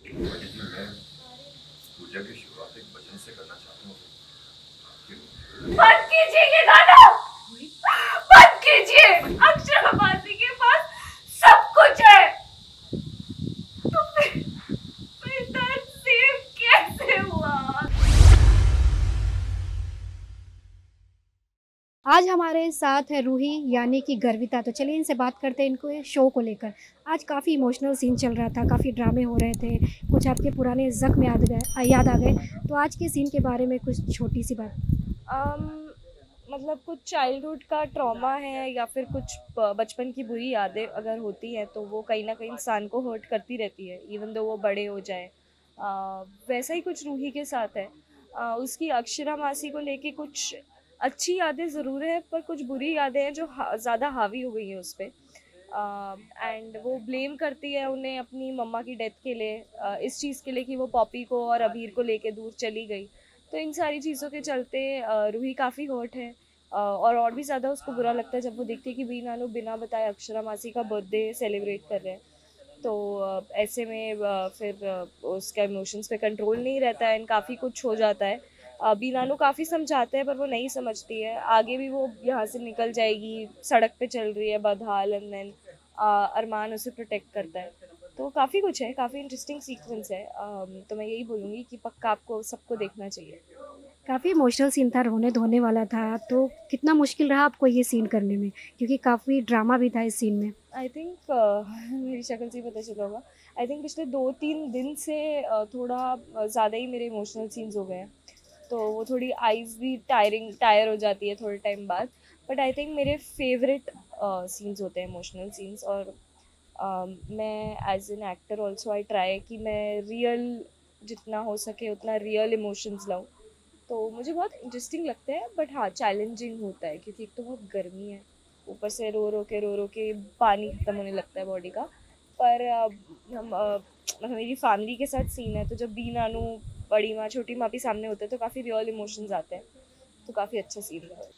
पंडित जी, मैं पूजा की शुरुआत एक भजन से करना चाहता हूँ। बंद कीजिए ये गाना, बंद कीजिए। अक्षराबाजी के पास सब कुछ है, तो फिर तनसीब कैसे हुआ? आज हमारे साथ है रूही यानी कि गर्विता। तो चलिए इनसे बात करते हैं इनको शो को लेकर। आज काफ़ी इमोशनल सीन चल रहा था, काफ़ी ड्रामे हो रहे थे, कुछ आपके पुराने ज़ख्म याद आ गए। तो आज के सीन के बारे में कुछ छोटी सी बात। मतलब कुछ चाइल्डहुड का ट्रॉमा है या फिर कुछ बचपन की बुरी यादें अगर होती हैं तो वो कहीं ना कहीं इंसान को हर्ट करती रहती है, इवन दो वो बड़े हो जाए। वैसा ही कुछ रूही के साथ है। उसकी अक्षरा मासी को लेके कुछ अच्छी यादें ज़रूर है, पर कुछ बुरी यादें हैं जो ज़्यादा हावी हो गई हैं उस पर। एंड वो ब्लेम करती है उन्हें अपनी मम्मा की डेथ के लिए, इस चीज़ के लिए कि वो पॉपी को और अबीर को लेके दूर चली गई। तो इन सारी चीज़ों के चलते रूही काफ़ी हर्ट है। और भी ज़्यादा उसको बुरा लगता है जब वो देखती है कि बी नानू बिना बताए अक्षरा मासी का बर्थडे सेलिब्रेट कर रहे हैं। तो ऐसे में फिर उसका इमोशंस पे कंट्रोल नहीं रहता है एंड काफ़ी कुछ हो जाता है। बी नानू काफ़ी समझाते हैं पर वो नहीं समझती है। आगे भी वो यहाँ से निकल जाएगी, सड़क पे चल रही है बदहाल, एंड देन अरमान उसे प्रोटेक्ट करता है। तो काफ़ी कुछ है, काफ़ी इंटरेस्टिंग सीक्वेंस है। तो मैं यही बोलूँगी कि पक्का आपको सबको देखना चाहिए। काफ़ी इमोशनल सीन था, रोने धोने वाला था। तो कितना मुश्किल रहा आपको ये सीन करने में, क्योंकि काफ़ी ड्रामा भी था इस सीन में। आई थिंक मेरी शक्ल से ही पता चला होगा। आई थिंक पिछले 2-3 दिन से थोड़ा ज़्यादा ही मेरे इमोशनल सीन्स हो गए हैं, तो वो थोड़ी आइज़ भी टायर हो जाती है थोड़े टाइम बाद। बट आई थिंक मेरे फेवरेट सीन्स होते हैं इमोशनल सीन्स। और मैं as an actor also I try कि मैं रियल जितना हो सके उतना रियल इमोशंस लाऊं। तो मुझे बहुत इंटरेस्टिंग लगता है, बट हाँ चैलेंजिंग होता है क्योंकि एक तो बहुत गर्मी है, ऊपर से रो रो के पानी ख़त्म होने लगता है बॉडी का। पर मतलब मेरी फैमिली के साथ सीन है, तो जब बी नानू, बड़ी माँ, छोटी माँ भी सामने होते हैं तो काफ़ी रियल इमोशंस आते हैं। तो काफ़ी अच्छा सीन है।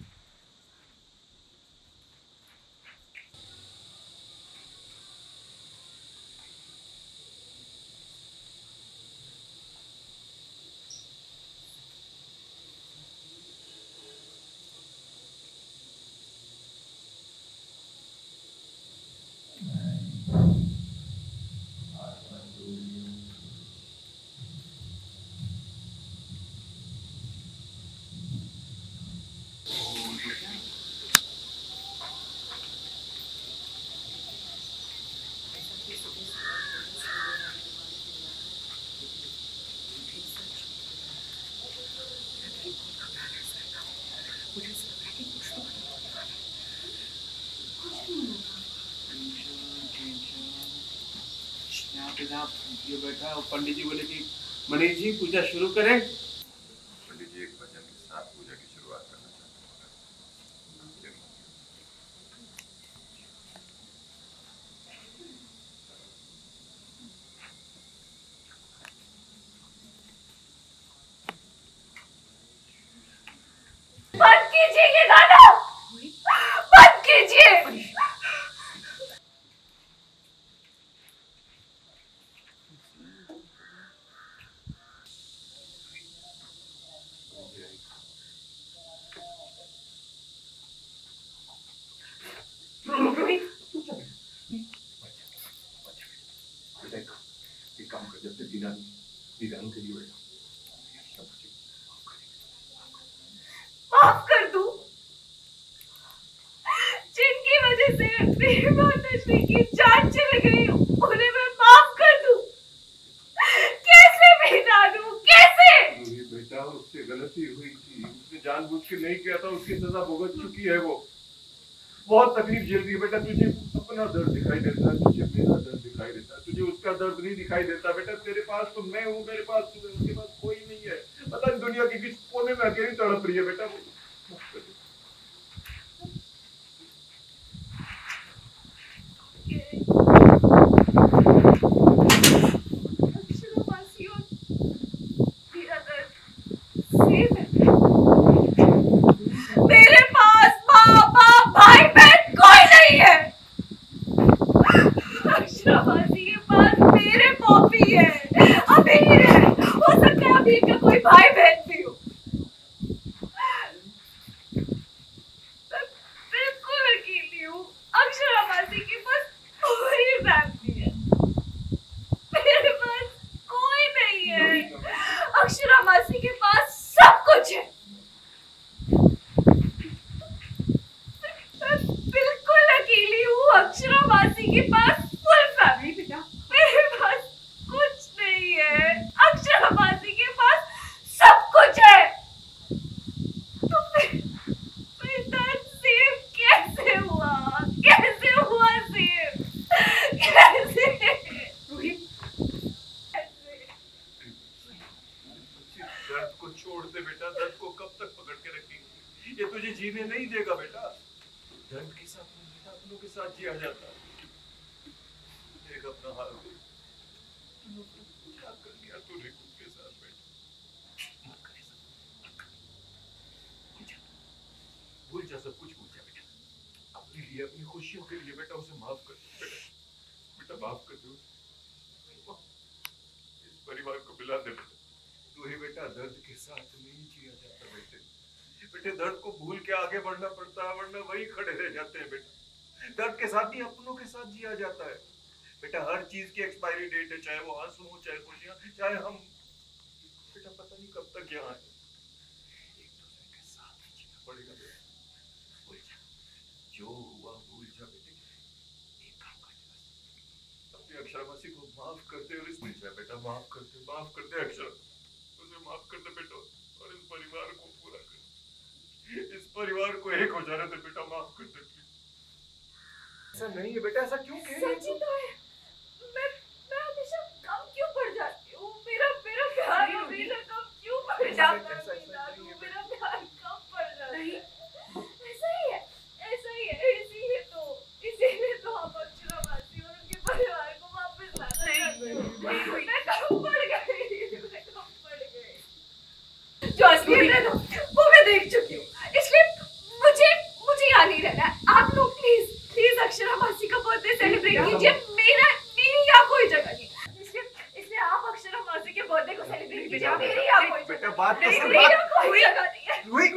यहाँ ये बैठा है, पंडित जी बोले कि मनीष जी पूजा शुरू करें। पंडित जी, एक भजन के साथ पूजा की शुरुआत करना चाहता हूँ। बंद कीजिए ये गाना, बंद कीजिए। एक काम कर, जब तक दीदानू के लिए बैठा माफ कर दूं, जिनकी वजह से मेरी माताश्री की जान चली गई, उन्हें मैं माफ कर दूं? कैसे बेटा दूं, कैसे? बेटा, उससे गलती हुई थी, उसने जानबूझ के नहीं किया था, उसकी सजा भुगत चुकी है। वो बहुत तकलीफ झेल रही है बेटा। तुझे अपना दर्द दिखाई देता है, तुझे मेरा दर्द दिखाई देता है, तुझे उसका दर्द नहीं दिखाई देता। बेटा, तेरे पास तो मैं हूँ, मेरे पास तू है, उसके पास कोई नहीं है। पता नहीं दुनिया के किस कोने में अकेली तड़प रही है। बेटा, मेरे पास माँ बाप भाई बहन कोई नहीं है। अक्षराबाजी के पास मेरे पॉपी है, जीने नहीं देगा बेटा। दर्द के साथ नहीं बेटा, अपनों के साथ जिया जाता है। देख अपना हाल देख, क्या कर लिया तूने खुद के साथ बेटा। भूल जा, सब कुछ भूल जा बेटा। अपने लिए, अपनी खुशियों के लिए बेटा उसे माफ कर दो बेटा। बेटा माफ कर दो, इस परिवार को मिला दे बेटा। तू ही बेटा दर्द के साथ नहीं जिया जाता बेटे। बेटे दर्द को भूल के आगे बढ़ना पड़ता है, वरना वही खड़े रह जाते हैं बेटा। दर्द के साथ ही अपनों के साथ जिया जाता है बेटा। हर चीज की एक्सपायरी डेट है, चाहे वो आंसू हो, चाहे खुशियां, चाहे हम। बेटा पता नहीं कब तक यहाँ है। एक दूसरे के साथ ही जीना पड़ेगा बेटा। भूल जा, जो हुआ भूल जा बेटे। एक काम कर अपनी अक्षरा मासी को माफ करते और इस बेटा माफ करते अक्षरा, उसे माफ कर दे बेटा। और इस परिवार को पूरा कर, इस परिवार को एक हो जाने दे बेटा। माफ कर दे प्लीज। ऐसा नहीं है बेटा, ऐसा क्यों कह रही है? सच्ची तो है। मैं हमेशा कम क्यों पड़ जाती हूँ? मेरा प्यार हमेशा कम क्यों पड़ जाता है? मेरा प्यार कम पड़ जाता है। ऐसा ही है। इसीलिए तो हम अक्षरा मासी और उनके परिवार को वापस लाना चाहते हैं। मैं कम पड़ गई। जो असलियत है ना, वो मैं देख चुकी हूँ। इसलिए मुझे यहाँ नहीं रहना है। आप लोग प्लीज अक्षरा मासी का बर्थडे सेलिब्रेट कीजिए। मेरी यहाँ कोई जगह नहीं। इसलिए आप अक्षरा मासी के बर्थडे को सेलिब्रेट कीजिए। मेरी यहाँ कोई बेटा बात तो सुन, कोई जगह नहीं है। रूही